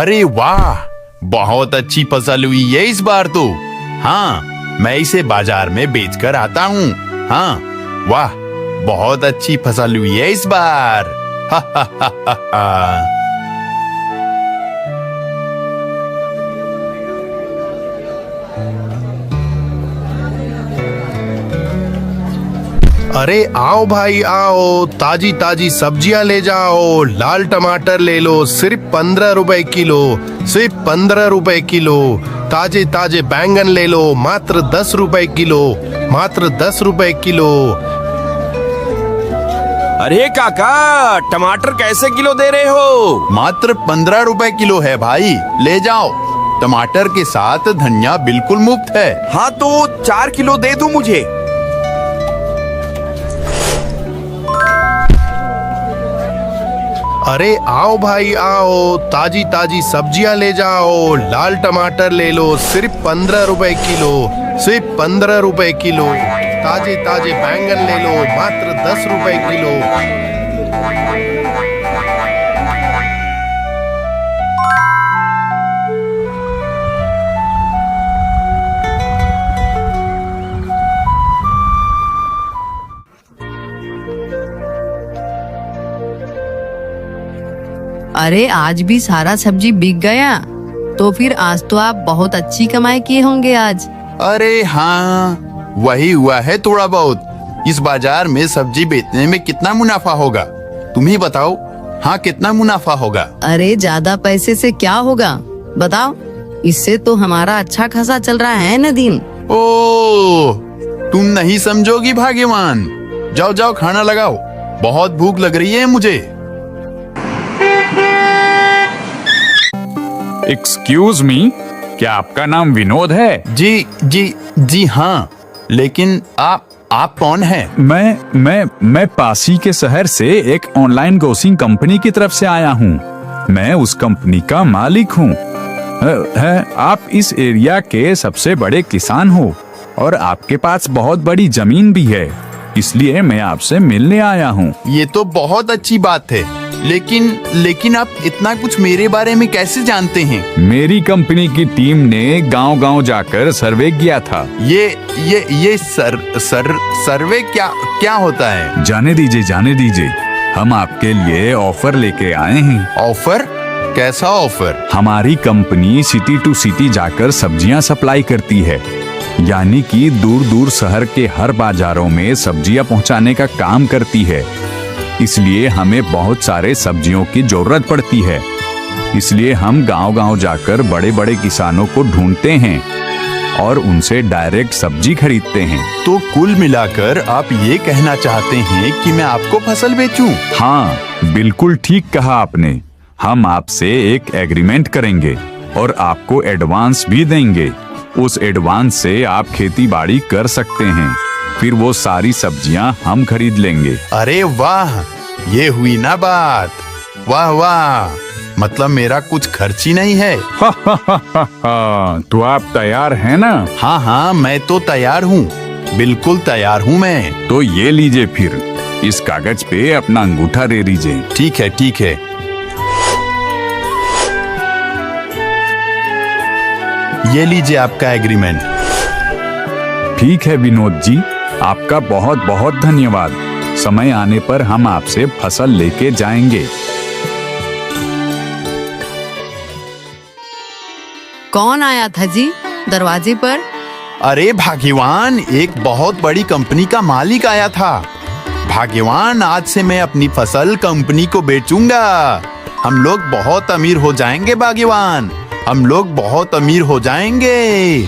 अरे वाह, बहुत अच्छी फसल हुई है इस बार तो। हाँ, मैं इसे बाजार में बेचकर आता हूँ। हाँ, वाह, बहुत अच्छी फसल हुई है इस बार। हा हा हा हा हा। अरे आओ भाई आओ, ताजी ताजी सब्जियां ले जाओ। लाल टमाटर ले लो, सिर्फ 15 रुपए किलो, सिर्फ 15 रुपए किलो। ताजे ताजे बैंगन ले लो, मात्र 10 रुपए किलो, मात्र 10 रुपए किलो। अरे काका, टमाटर कैसे किलो दे रहे हो? मात्र 15 रुपए किलो है भाई, ले जाओ। टमाटर के साथ धनिया बिल्कुल मुफ्त है। हाँ तो 4 किलो दे दो मुझे। अरे आओ भाई आओ, ताजी ताजी सब्जियां ले जाओ। लाल टमाटर ले लो, सिर्फ 15 रुपए किलो, सिर्फ 15 रुपए किलो। ताजे ताजे बैंगन ले लो, मात्र 10 रुपए किलो। अरे आज भी सारा सब्जी बिक गया, तो फिर आज तो आप बहुत अच्छी कमाई किए होंगे आज। अरे हाँ, वही हुआ है थोड़ा बहुत। इस बाजार में सब्जी बेचने में कितना मुनाफा होगा, तुम ही बताओ। हाँ, कितना मुनाफा होगा? अरे ज्यादा पैसे से क्या होगा बताओ, इससे तो हमारा अच्छा खासा चल रहा है ना दिन। ओ, तुम नहीं समझोगी भाग्यवान। जाओ जाओ, खाना लगाओ, बहुत भूख लग रही है मुझे। एक्सक्यूज मी, क्या आपका नाम विनोद है? जी जी जी हाँ, लेकिन आप कौन हैं? मैं पासी के शहर से एक ऑनलाइन ग्रोसिंग कंपनी की तरफ से आया हूँ। मैं उस कंपनी का मालिक हूँ। आप इस एरिया के सबसे बड़े किसान हो और आपके पास बहुत बड़ी जमीन भी है, इसलिए मैं आपसे मिलने आया हूँ। ये तो बहुत अच्छी बात है, लेकिन आप इतना कुछ मेरे बारे में कैसे जानते हैं? मेरी कंपनी की टीम ने गांव-गांव जाकर सर्वे किया था। ये सर्वे क्या होता है? जाने दीजिए, हम आपके लिए ऑफर लेके आए हैं। ऑफर? कैसा ऑफर? हमारी कंपनी सिटी टू सिटी जाकर सब्जियां सप्लाई करती है, यानी कि दूर दूर शहर के हर बाजारों में सब्जियां पहुंचाने का काम करती है। इसलिए हमें बहुत सारे सब्जियों की जरूरत पड़ती है, इसलिए हम गांव-गांव जाकर बड़े बड़े किसानों को ढूंढते हैं और उनसे डायरेक्ट सब्जी खरीदते हैं। तो कुल मिलाकर आप ये कहना चाहते हैं कि मैं आपको फसल बेचूं? हाँ, बिल्कुल ठीक कहा आपने। हम आपसे एक एग्रीमेंट करेंगे और आपको एडवांस भी देंगे। उस एडवांस से आप खेती बाड़ी कर सकते हैं, फिर वो सारी सब्जियां हम खरीद लेंगे। अरे वाह, ये हुई ना बात। वाह वाह, मतलब मेरा कुछ खर्च ही नहीं है। तो आप तैयार हैं ना? हाँ हाँ, मैं तो तैयार हूँ, बिल्कुल तैयार हूँ मैं। तो ये लीजिए, फिर इस कागज पे अपना अंगूठा दे दीजिए। ठीक है ठीक है। ये लीजिए आपका एग्रीमेंट। ठीक है विनोद जी, आपका बहुत बहुत धन्यवाद। समय आने पर हम आपसे फसल लेके जाएंगे। कौन आया था जी दरवाजे पर? अरे भाग्यवान, एक बहुत बड़ी कंपनी का मालिक आया था। भाग्यवान, आज से मैं अपनी फसल कंपनी को बेचूंगा। हम लोग बहुत अमीर हो जाएंगे भाग्यवान, हम लोग बहुत अमीर हो जाएंगे।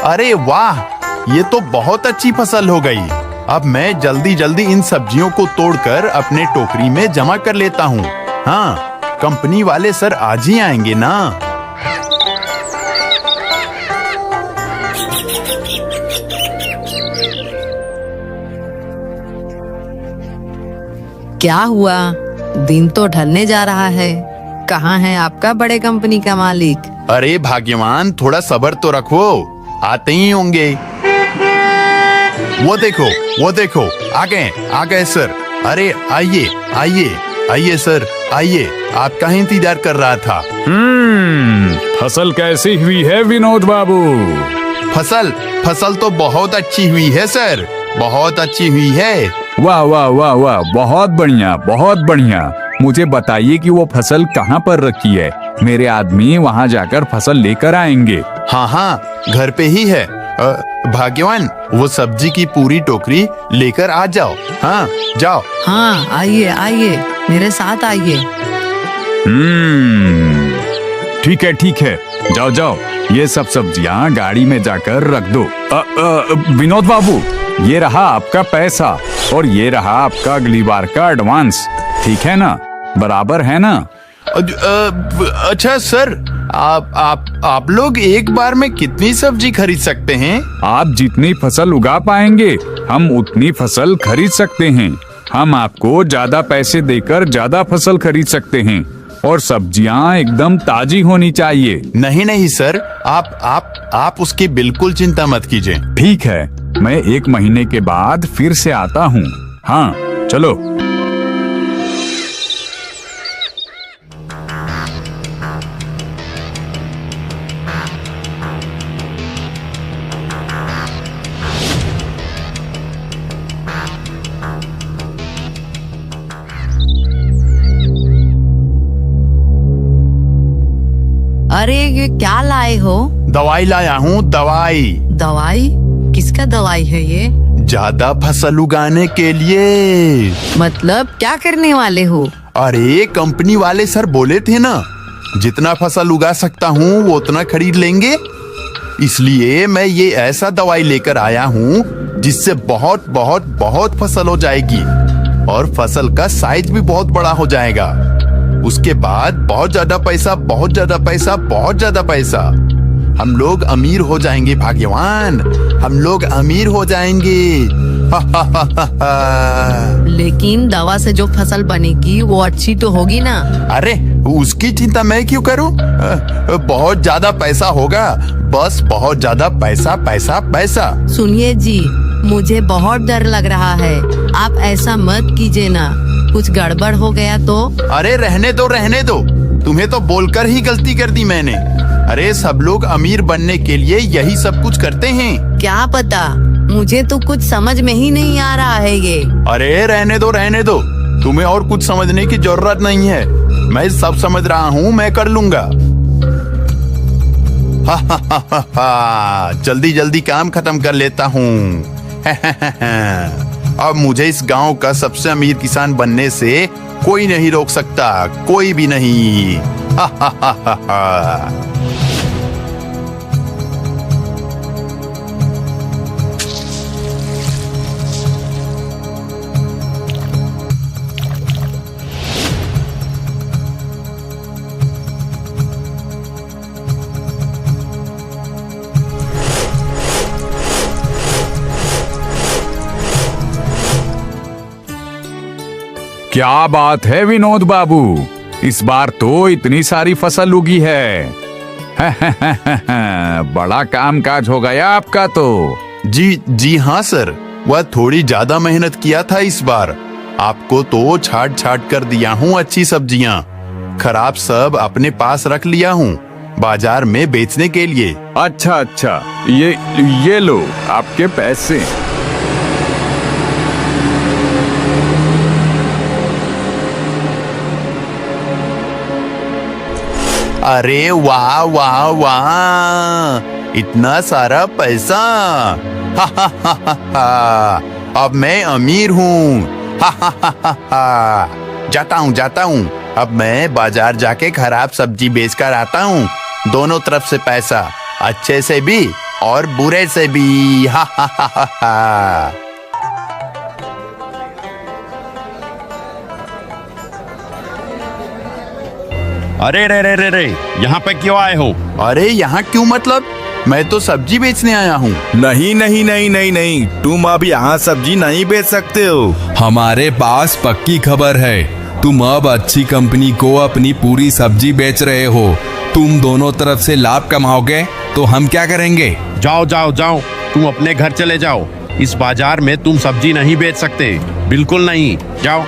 अरे वाह, ये तो बहुत अच्छी फसल हो गई। अब मैं जल्दी जल्दी इन सब्जियों को तोड़कर अपने टोकरी में जमा कर लेता हूँ। हाँ, कंपनी वाले सर आज ही आएंगे ना। क्या हुआ? दिन तो ढलने जा रहा है। कहाँ है आपका बड़े कंपनी का मालिक? अरे भाग्यवान, थोड़ा सब्र तो रखो, आते ही होंगे। वो देखो, आ गए सर। अरे आइए आइए आइए सर, आइए। आपका ही इंतजार कर रहा था। फसल कैसी हुई है विनोद बाबू? फसल तो बहुत अच्छी हुई है सर, बहुत अच्छी हुई है। वाह वाह वाह वाह, बहुत बढ़िया बहुत बढ़िया। मुझे बताइए कि वो फसल कहाँ पर रखी है, मेरे आदमी वहाँ जाकर फसल लेकर आएंगे। हाँ, घर पे ही है। भाग्यवान, वो सब्जी की पूरी टोकरी लेकर आ जाओ। हाँ, जाओ। हाँ, आइए आइए, मेरे साथ आइए। ठीक है, जाओ जाओ, ये सब सब्जियां गाड़ी में जाकर रख दो। विनोद बाबू, ये रहा आपका पैसा और ये रहा आपका अगली बार का एडवांस। ठीक है ना, बराबर है ना? अच्छा सर, आप लोग एक बार में कितनी सब्जी खरीद सकते हैं? आप जितनी फसल उगा पाएंगे हम उतनी फसल खरीद सकते हैं। हम आपको ज्यादा पैसे देकर ज्यादा फसल खरीद सकते हैं और सब्जियां एकदम ताजी होनी चाहिए। नहीं सर, आप उसकी बिल्कुल चिंता मत कीजिए। ठीक है, मैं 1 महीने के बाद फिर से आता हूँ। हाँ, चलो। अरे ये क्या लाए हो? दवाई लाया हूँ, दवाई। दवाई? किसका दवाई है ये? ज्यादा फसल उगाने के लिए। मतलब क्या करने वाले हो? अरे कंपनी वाले सर बोले थे ना, जितना फसल उगा सकता हूँ वो उतना खरीद लेंगे। इसलिए मैं ये ऐसा दवाई लेकर आया हूँ जिससे बहुत बहुत बहुत फसल हो जाएगी और फसल का साइज भी बहुत बड़ा हो जाएगा। उसके बाद बहुत ज्यादा पैसा, बहुत ज्यादा पैसा, बहुत ज्यादा पैसा। हम लोग अमीर हो जाएंगे भाग्यवान, हम लोग अमीर हो जाएंगे। लेकिन दवा से जो फसल बनेगी वो अच्छी तो होगी ना? अरे उसकी चिंता मैं क्यों करूं? बहुत ज्यादा पैसा होगा, बस बहुत ज्यादा पैसा पैसा पैसा। सुनिए जी, मुझे बहुत डर लग रहा है। आप ऐसा मत कीजिए ना, कुछ गड़बड़ हो गया तो? अरे रहने दो, तुम्हें तो बोलकर ही गलती कर दी मैंने। अरे सब लोग अमीर बनने के लिए यही सब कुछ करते हैं। क्या पता, मुझे तो कुछ समझ में ही नहीं आ रहा है ये। अरे रहने दो, तुम्हें और कुछ समझने की जरूरत नहीं है। मैं सब समझ रहा हूँ, मैं कर लूंगा। जल्दी जल्दी काम खत्म कर लेता हूँ। अब मुझे इस गांव का सबसे अमीर किसान बनने से कोई नहीं रोक सकता, कोई भी नहीं। क्या बात है विनोद बाबू, इस बार तो इतनी सारी फसल उगी है। बड़ा कामकाज हो गया आपका तो। जी हाँ सर, वह थोड़ी ज्यादा मेहनत किया था इस बार। आपको तो छाट छाट कर दिया हूँ अच्छी सब्जियाँ, खराब सब अपने पास रख लिया हूँ बाजार में बेचने के लिए। अच्छा, ये लो आपके पैसे। अरे वाह वाह वाह, इतना सारा पैसा। अब मैं अमीर हूँ। जाता हूँ। अब मैं बाजार जाके खराब सब्जी बेचकर आता हूँ। दोनों तरफ से पैसा, अच्छे से भी और बुरे से भी। अरे रे रे रे रे, यहाँ पे क्यों आए हो? अरे यहाँ क्यों मतलब? मैं तो सब्जी बेचने आया हूँ। नहीं नहीं नहीं नहीं नहीं, तुम अब यहाँ सब्जी नहीं बेच सकते हो। हमारे पास पक्की खबर है, तुम अब अच्छी कंपनी को अपनी पूरी सब्जी बेच रहे हो। तुम दोनों तरफ से लाभ कमाओगे तो हम क्या करेंगे? जाओ जाओ जाओ, तुम अपने घर चले जाओ। इस बाजार में तुम सब्जी नहीं बेच सकते, बिल्कुल नहीं। जाओ।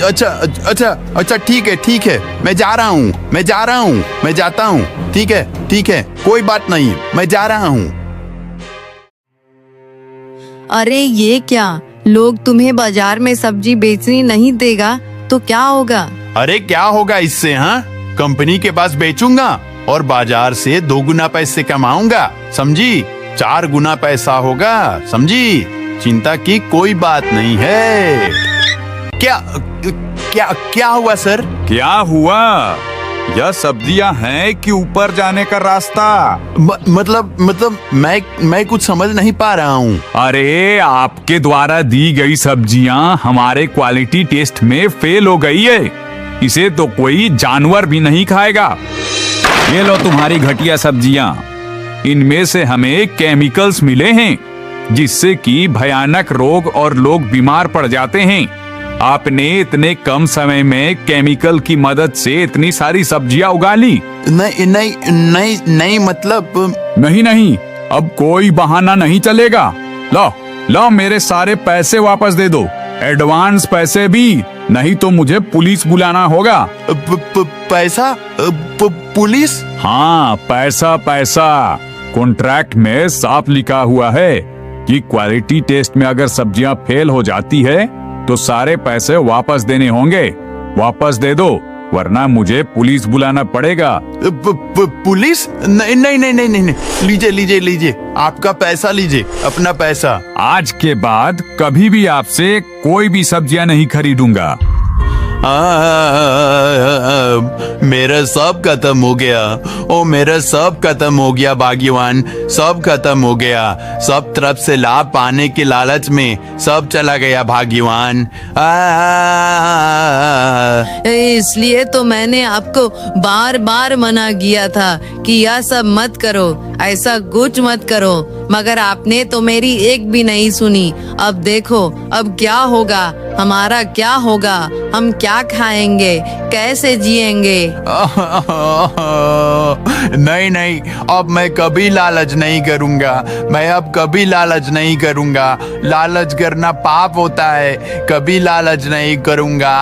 अच्छा अच्छा अच्छा, ठीक है, मैं जा रहा हूँ, मैं जाता हूँ। ठीक है, कोई बात नहीं, मैं जा रहा हूँ। अरे ये क्या, लोग तुम्हें बाजार में सब्जी बेचनी नहीं देगा तो क्या होगा? अरे क्या होगा इससे? हाँ, कंपनी के पास बेचूंगा और बाजार से 2 गुना पैसे कमाऊंगा, समझी? 4 गुना पैसा होगा, समझी? चिंता की कोई बात नहीं है। क्या क्या क्या हुआ सर? क्या हुआ? यह सब्जियां हैं कि ऊपर जाने का रास्ता? मतलब मैं कुछ समझ नहीं पा रहा हूँ। अरे आपके द्वारा दी गई सब्जियां हमारे क्वालिटी टेस्ट में फेल हो गई है। इसे तो कोई जानवर भी नहीं खाएगा। ये लो तुम्हारी घटिया सब्जियां। इनमें से हमें केमिकल्स मिले हैं जिससे कि भयानक रोग और लोग बीमार पड़ जाते हैं। आपने इतने कम समय में केमिकल की मदद से इतनी सारी सब्जियां उगा ली। नहीं मतलब नहीं, अब कोई बहाना नहीं चलेगा। लो मेरे सारे पैसे वापस दे दो, एडवांस पैसे भी, नहीं तो मुझे पुलिस बुलाना होगा। पैसा? पुलिस? हाँ, पैसा। कॉन्ट्रैक्ट में साफ लिखा हुआ है कि क्वालिटी टेस्ट में अगर सब्जियां फेल हो जाती है तो सारे पैसे वापस देने होंगे। वापस दे दो, वरना मुझे पुलिस बुलाना पड़ेगा। पुलिस? नहीं, लीजिए, आपका पैसा लीजिए, अपना पैसा। आज के बाद कभी भी आपसे कोई भी सब्जियां नहीं खरीदूंगा। मेरा सब खत्म हो गया। ओ मेरा सब खत्म हो गया भाग्यवान, सब खत्म हो गया। सब तरफ से लाभ पाने के लालच में सब चला गया भाग्यवान। इसलिए तो मैंने आपको बार बार मना किया था कि यह सब मत करो, ऐसा कुछ मत करो, मगर आपने तो मेरी एक भी नहीं सुनी। अब देखो अब क्या होगा, हमारा क्या होगा, हम क्या खाएंगे, कैसे जिएंगे? नहीं, अब मैं कभी लालच नहीं करूंगा। मैं अब कभी लालच नहीं करूंगा। लालच करना पाप होता है, कभी लालच नहीं करूंगा।